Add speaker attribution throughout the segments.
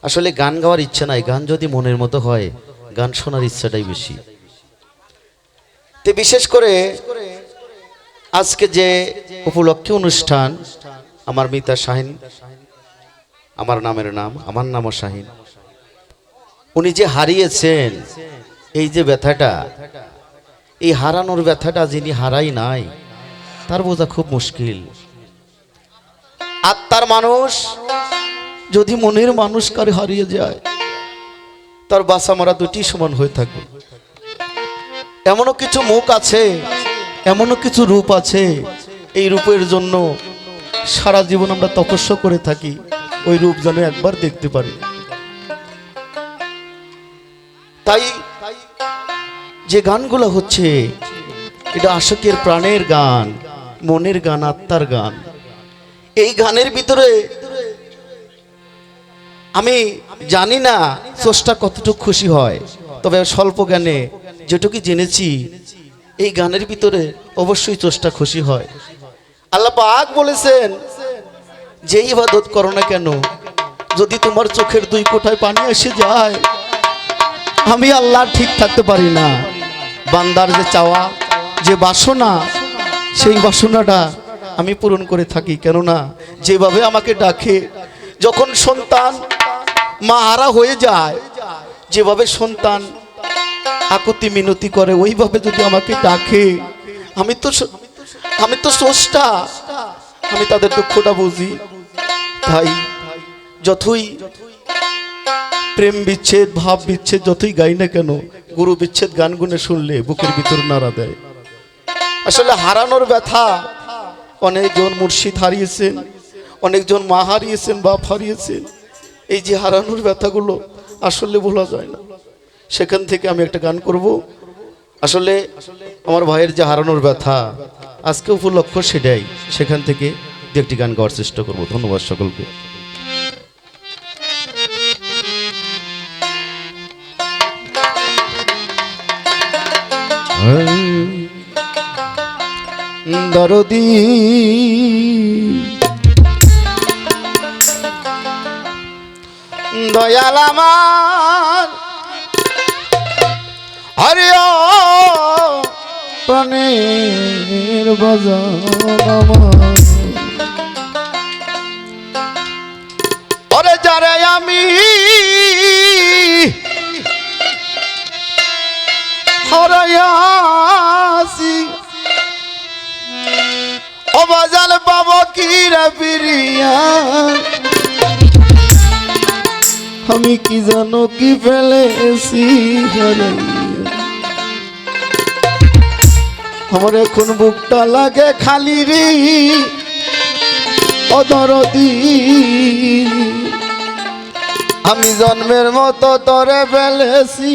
Speaker 1: আসলে গান গাওয়ার ইচ্ছা নাই, গান যদি মনের মতো হয় গান শোনার ইচ্ছাটাই বেশি। তো বিশেষ করে আজকে যে উপলক্ষে অনুষ্ঠান, আমার মিতা শাহিন, আমার নামের নাম, আমার নামও শাহিন, উনি যে হারিয়েছেন, এই যে ব্যথাটা, এই হারানোর ব্যথাটা যিনি হারাই নাই তার বোঝা খুব মুশকিল। আত্মার মানুষ যদি মনের মানুষ কারে হারিয়ে যায়, তার বাঁচা মারা দুটি সমান হয়ে থাকবে। এমনও কিছু মুখ আছে, এমনও কিছু রূপ আছে, এই রূপের জন্য সারা জীবন আমরা তপস্যা করে থাকি, ওই রূপ যেন একবার দেখতে পারি। তাই যে গানগুলো হচ্ছে, এটা আশিকের প্রাণের গান, মনের গান, আত্মার গান। এই গানের ভিতরে আমি জানি না স্রষ্টা কতটুকু খুশি হয়, তবে স্বল্প জ্ঞানে যেটুকু জেনেছি, এই গানের ভিতরে অবশ্যই স্রষ্টা খুশি হয়। আল্লাহ পাক বলেছেন, যে ইবাদত করো না কেন, যদি তোমার চোখের দুই কোঠায় পানি এসে যায়, আমি আল্লাহ ঠিক থাকতে পারি না। বান্দার যে চাওয়া, যে বাসনা, সেই বাসনাটা আমি পূরণ করে থাকি। কেননা যেভাবে আমাকে ডাকে, যখন সন্তান মা হারা হয়ে যায়, যেভাবে সন্তান আকুতি মিনতি করে, ওইভাবে যদি আমাকে ডাকে, আমি তো স্রষ্টা, আমি তাদের দুঃখটা বুঝি। তাই যতই প্রেম বিচ্ছেদ, ভাব বিচ্ছেদ যতই গাই না কেন, গুরু বিচ্ছেদ গান গুনে শুনলে বুকের ভিতর নাড়া দেয়। আসলে হারানোর ব্যথা, অনেকজন মুর্শিদ হারিয়েছেন, অনেকজন মা হারিয়েছেন, বাপ হারিয়েছেন। এই যে হারানোর ব্যথাগুলো আসলে ভোলা যায় না। সেখান থেকে আমি একটা গান করব। আসলে আমার ভাইয়ের যে হারানোর ব্যথা, আজকে উপলক্ষ সেটাই, সেখান থেকে দু একটি গান গাওয়ার চেষ্টা করব। ধন্যবাদ সকলকে। দরদি দয়াল আমার, হরে প্রাণের বাজার আমার, ওরে যারে আমি হারাইয়াছি, ও বাজাল পাবো কি রে ফিরিয়া, আমি কি জানো কি ফেলেছি আমার এখন বুকটা লাগে খালি রে, ও দরদি আমি জন্মের মতো তরে ফেলেছি,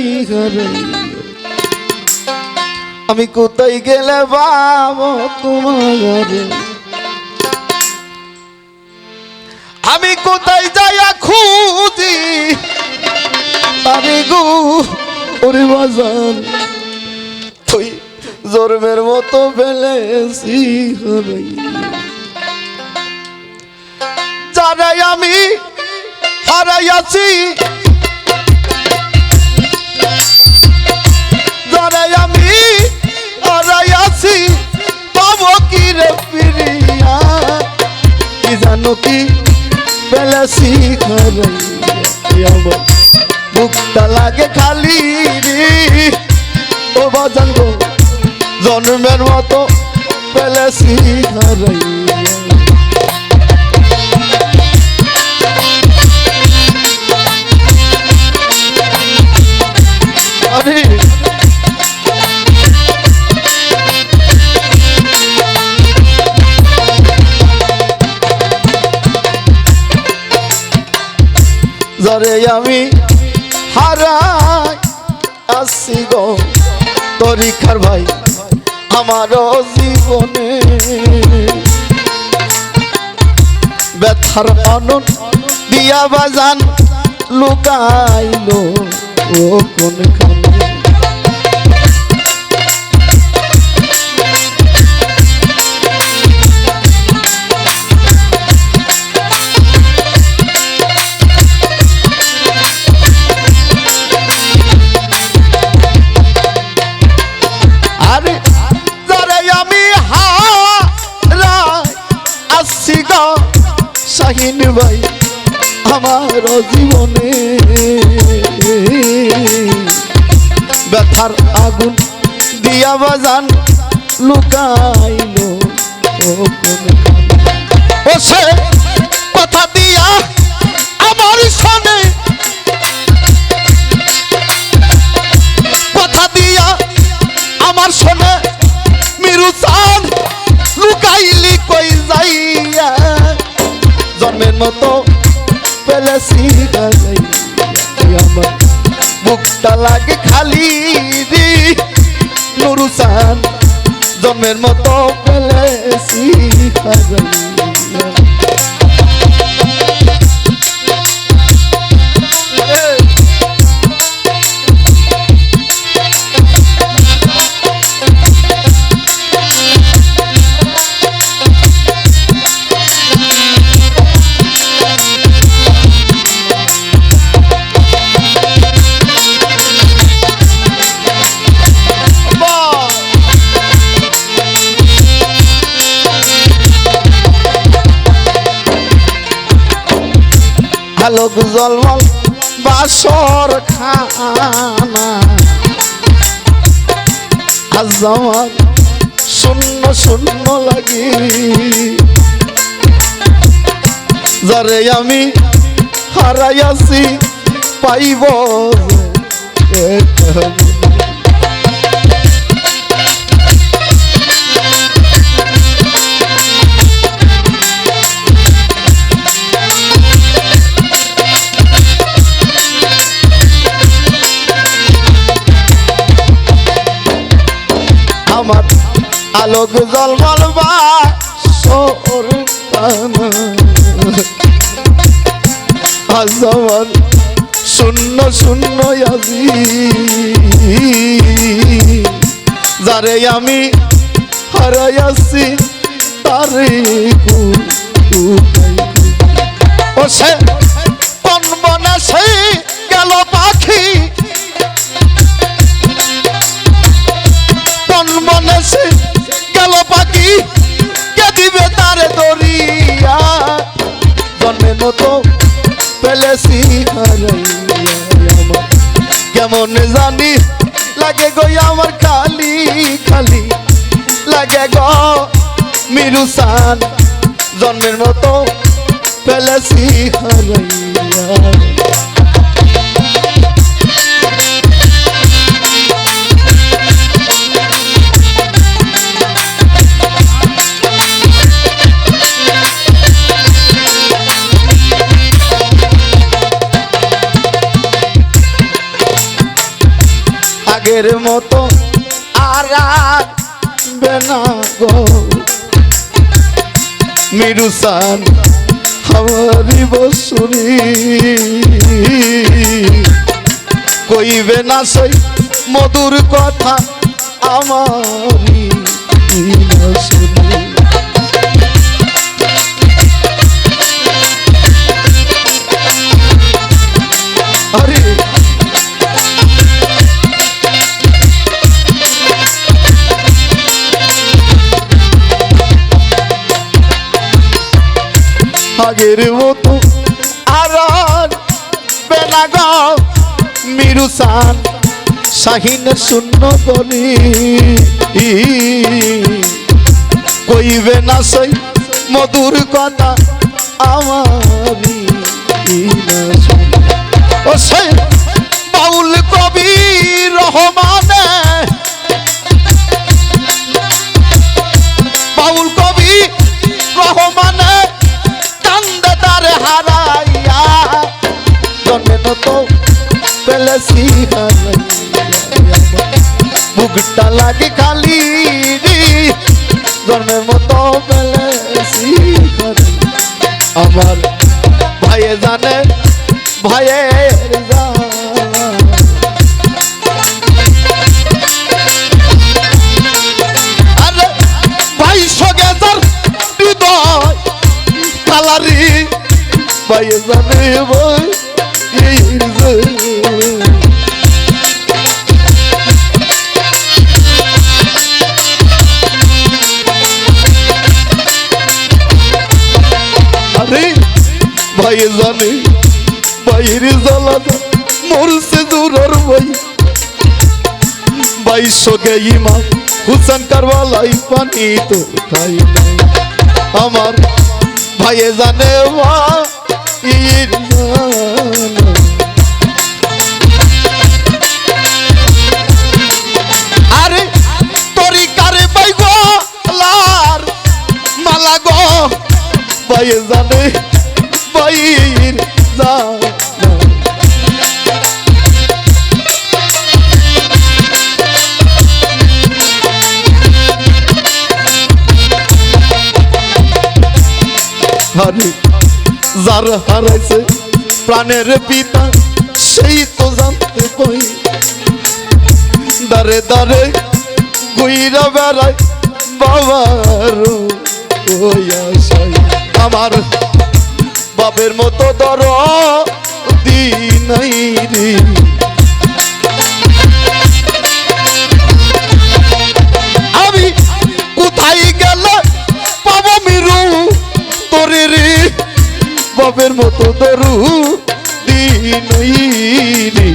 Speaker 1: আমি কোথায় গেলে বাবো তোমার, আমি কোথায় যাইয়া খুঁজি আরে গো ওরে বাজান, তুই জন্মের মতো ফেলেছি যারাই আমি হারাইয়াছি, যারাই আমি হারাইয়াছি, পাবো কি রে ফিরিয়া, কি জানো কি ফেলেছি আমার বুকটা লাগে খালি রে, ও বাজান গো জন্মের মতো ফেলেছি আরে যারে আমি হারাই আসি গো তরিকার ভাই আমারও জীবনে, ব্যথার অনন দিয়া বাজান লুকাইলো ও কোনখানে, দিন ভাই আমার জীবনে ব্যথার আগুন দিয়া বাজান লুকাইলো ও সে কথা দিয়া আমার শোনে কথা দিয়া আমার শোনে মিরু চান লুকাইলি কই যাইয়া জন্মের মতো পেলেছি আমার বুকটা লাগে খালি রে নুরু চান জন্মের মতো পেলেছি আলোক জলমল বাসর খানা আজ আমার শূন্য শূন্য লাগে যারে আমি হারাইয়াছি পাইব আমার আলোক জলমল বাসর খানা আজ আমার শূন্য শূন্য আজি যারে আমি হারাইয়াছি তারে ও সে কোন বনে সে গেল পাখি কোন বনে সে গেল পাখি কে দিবে তারে দরিয়া জন্মের মতো পেলেছি কেমন জানি লাগে গো আমার খালি খালি লাগে গো মিরু চান জন্মের মতো পেলেছি আগের মতো আর বেনা গো মিরু চান আমারি বসুরি কইবে না সই মধুর কথা আমারি আরে আগের মতো আর বেলা গো মিরু চান শাহিনের শূন্য গলি কইবে না সই মধুর কথা আমারি ও সে বাউল কবি রহমানে বাউল কবি রহমানে হারাইয়া জন্মে তো পেলেছি বুকটা লাগে খালি জন্মের মতো পেলেছি আমার ভাইয়ে জানে ভাইয়ের আরে ভাই সগে যার হৃদয় কালারি ভাই জানে ভাই আরে ভাইয়ের জ্বালা মরছে জোরার ভাই বাইশো গে ইমাম হুসেন কারবালাই পানি তো খাই না আমার ভাইয়ে জানে ভাইয়ের জ্বালা আরে তরিকারে বাইগো লার মালা গো ভাইয়ে জানে ভাইয়ের জ্বালা হারে যার হারাইছে প্রাণের পিতা সেই তো জানতে পাই দারে দারে গুইরা বেড়ায় বাবার ওই আশায় আমার বাপের মতো দর দিনাই রে আমি কোথায় গেলে পাবো মিরু তোরে রে বাপের মতো দরু দিনাই রে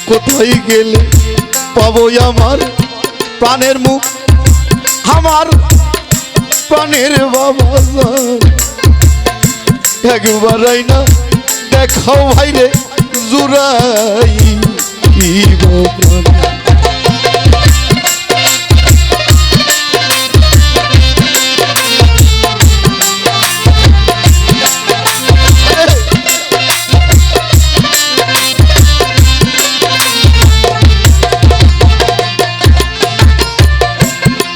Speaker 1: কোথায় গেলে পাবো আমার প্রাণের মুখ আমার প্রাণের বাবা একবার না দেখাও ভাইরে জুরাই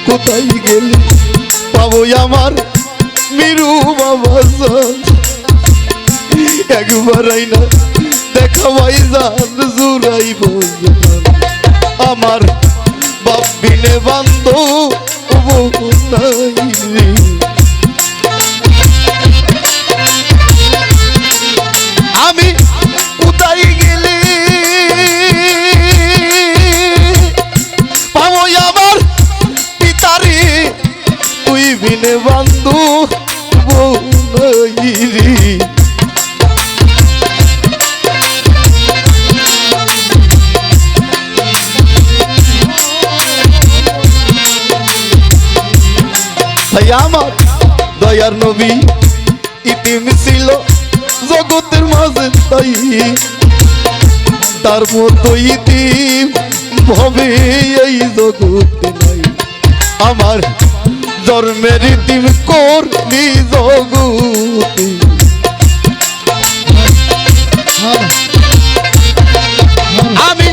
Speaker 1: কোথায় গেলে পাবো আমার মিরু বাবা একবার না দেখা ভাই জান জুরাইব আমার বাপ বিনে বান্ধব নাই আমি কোথায় গেলে পাবো আমার পিতারি তুই বিনে বান্ধু নাই রে আমার দয়ার নবী ইতিম ছিল জগতের মাঝে তাই তার মতো ইতিম ভবে এই জগতে নাই আমার জন্মের ইতিম করলি জগতে আমি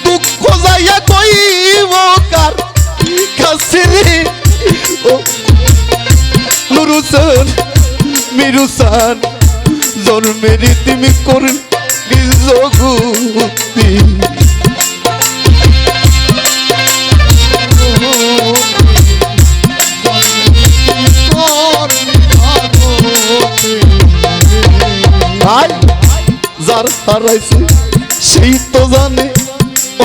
Speaker 1: দুঃখ যাইয়া কইব কার কাছে নুরুসান মিরুসান জন্মের তুমি করেন জগতি যার হারাইছে সেই তো জানে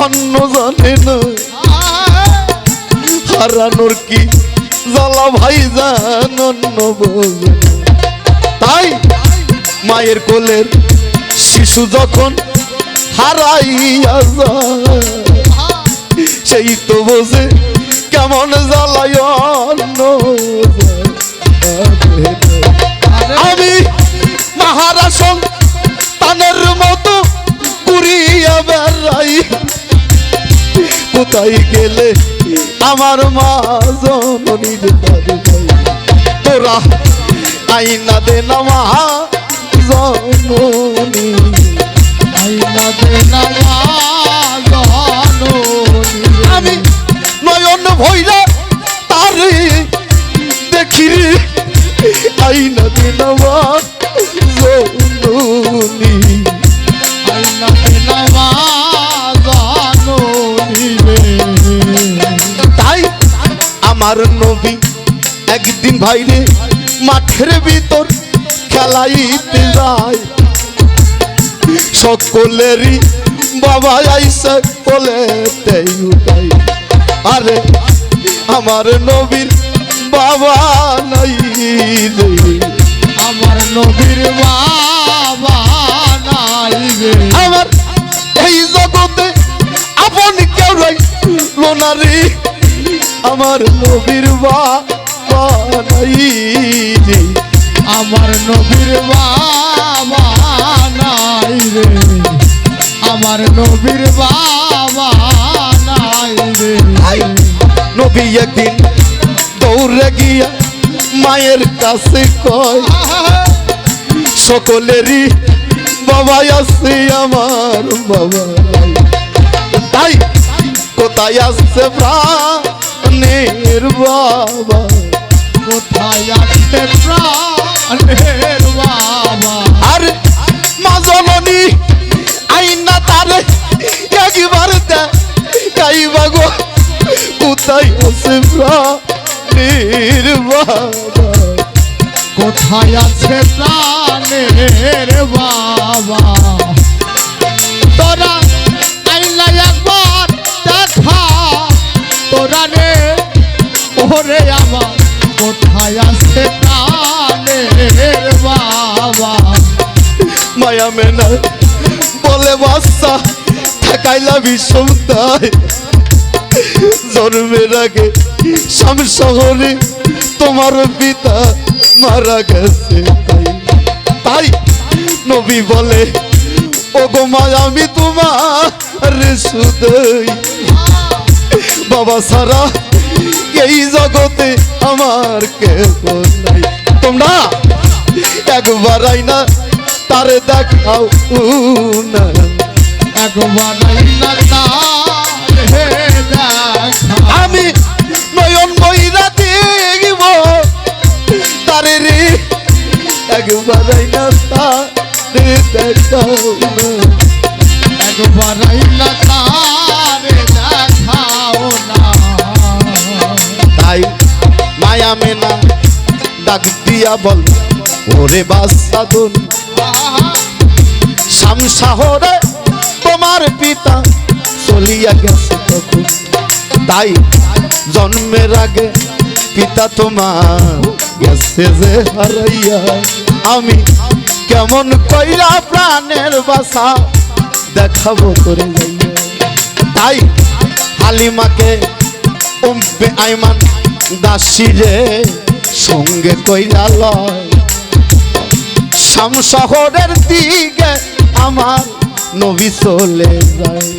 Speaker 1: অন্য জানে না হারানোর কি জ্বালা ভাই জান অন্য বোঝে তাই মায়ের কোলের শিশু যখন হারাইয়া যায় সেই তো বোঝে কেমন জ্বালায় অন্য আমি মহারাসন তানের বেড়াই কোথায় গেলে আমার মা জননীর দাদু ভাই তোরা আইনা দে না মা জননী
Speaker 2: আইনা দে না মা জননী
Speaker 1: আমি নয়ন ভৈরা তারে দেখি রে আইনা দে না মা জননী
Speaker 2: আইনা দে না মা জননী রে
Speaker 1: তাই আমার নবী একদিন ভাইরে মাঠের ভিতর খেলাইতে যায় সকলেরই বাবা আইসা কোলেতেই উঠাই আরে আমার নবীর বাবা নাই রে
Speaker 2: আমার নবীর বাবা নাই রে
Speaker 1: আমার এই জগতে আপন কেউ রইলো না রে আমার নবীর বাবা নাই রে
Speaker 2: আমার নবীর বাবা নাই রে আমার নবীর বাবা নাই রে
Speaker 1: নবী একদিন দৌড়ে গিয়া মায়ের কাছে কয় সকলেরই বাবা আছে আমার বাবা নাই। তাই কোথায় আসছে প্রাণের বাবা
Speaker 2: কোথায় আসছে প্রাণের বাবা
Speaker 1: আর মা জননী আইনা তারে একবার দেখাইবা গো কোথায় আছে প্রাণের বাবা
Speaker 2: কোথায় আছে প্রাণের বাবা তোরা আইলা একবার দেখা তোরা রে ওরে আমার কোথায় আছে প্রাণের বাবা
Speaker 1: মায়া মেনা বলে বাচ্চা ঠেকাইলা বিষম তাই জন্মের আগে শাম শহরে তোমার পিতা মারা গেছে তাই নবী বলে ও গো মায়া আমি তোমার শুধুই বাবা সারা এই জগতে আমার কেউ নাই তোমরা একবার আইনা তারে দেখাও না
Speaker 2: একবার আইনা তারে দেখা
Speaker 1: আমি নয়ন বইরা দেখব তারে রে একবার আইনা তারে দেখাও না
Speaker 2: একবার আইনা তারে দেখাও না
Speaker 1: তাই মায়া মেনা ডাক দিয়া বল ওরে বাসাদুন শাম শহরে তোমার পিতা চলিয়া গেছে তখন তাই জন্মের আগে পিতা তোমার গেছে যে হারাইয়া আমি কেমন কইরা প্রাণের বাসা দেখাবো তোরে যাইয়া তাই হালিমাকে উম্মে আইমান দাসী রে সঙ্গে কইরা লয় শাম শহরের দিকে আমার নবী চলে যায়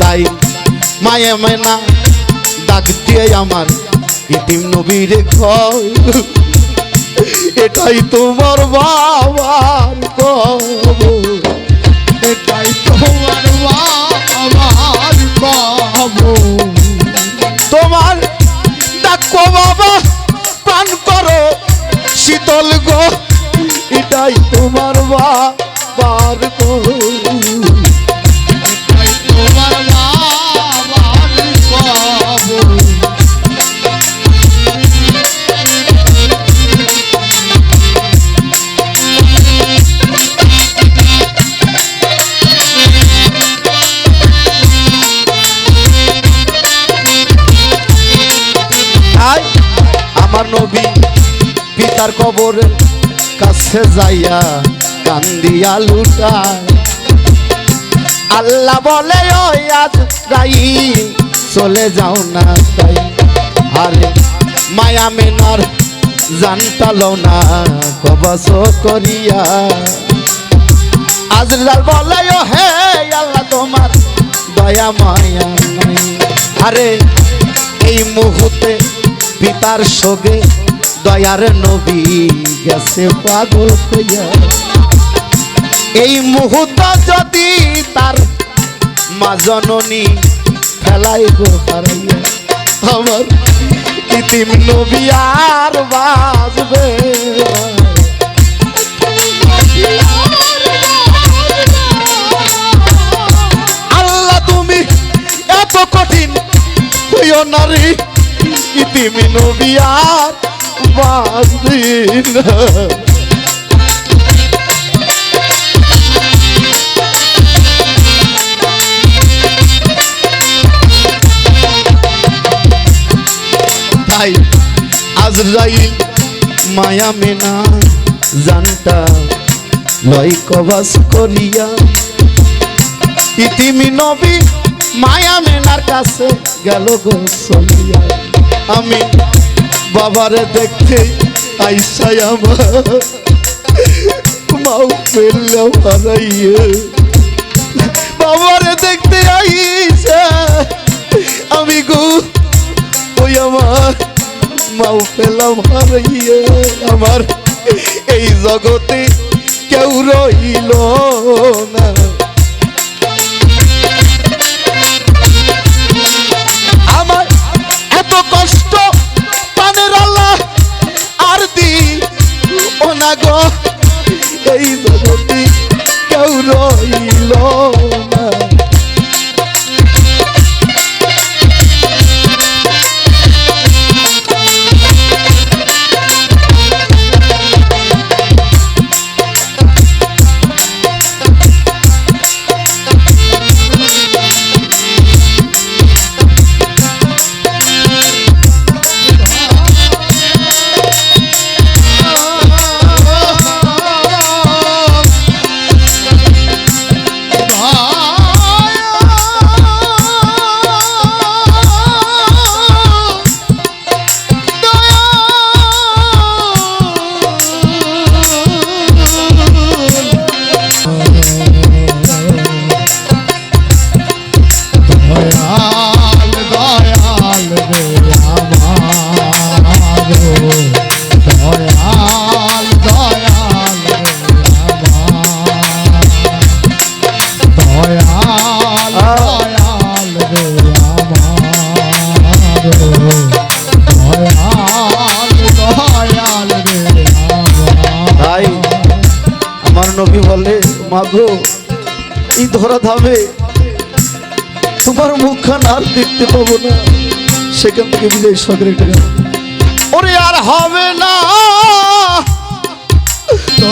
Speaker 1: তাই মায়ে মেনা ডাক দিয়ে আমার ইতিম নবীর কয় এটাই তোমার বাবার কবর
Speaker 2: এটাই তোমার বাবার কবর
Speaker 1: তোমার ডাকো বাবা প্রাণ করো শীতল গো এটাই তোমার বাবার কবর
Speaker 2: এটাই তোমার বাবার কবর
Speaker 1: তাই আমার নবী পিতার কবরের কাছে যাইয়া কান্দিয়া লুটায় আল্লাহ বলে ওই আজ রাই চলে যাও না তাই আরে মায়া মেনার জানতালো না কবচ করিয়া আজরাল বলে ও হে আল্লাহ তোমার দয়া মায়া নাই। আরে এই মুহূর্তে পিতার সঙ্গে দয়ার নবী গেছে পাগল হইয়া। এই মুহূর্ত যদি তার মা জননী ফেলাই গো হারাইয়া, আমার ইতিম নবী আর বাজবে না। আল্লাহ তুমি এত কঠিন হইও নারী, ইতিম নবী আর বাজবে না। তাই আজরাইল মায়া মেনা জানটা লয় কবাস করিয়া, ইতিমি নবী মায়া মেনার কাছে গেল গো চলিয়া। আমি বাবারে দেখতে আইসাই আমার মাও ফেললে হারাইয়ে, বাবারে দেখতে আইসা আমি গো ওই আমার মাও পেলাম হারাইয়া। আমার এই জগতে কেউ রইল না। আমার এত কষ্ট প্রাণের আল্লাহ আর দি ও না গো, এই জগতে কেউ রইল না। নবী বলে মাগো এই ধরা ধামে তোমার মুখখান আর দেখতে পাবো না, সেখান থেকে বিজয় সদরে ওরে আর হবে না তো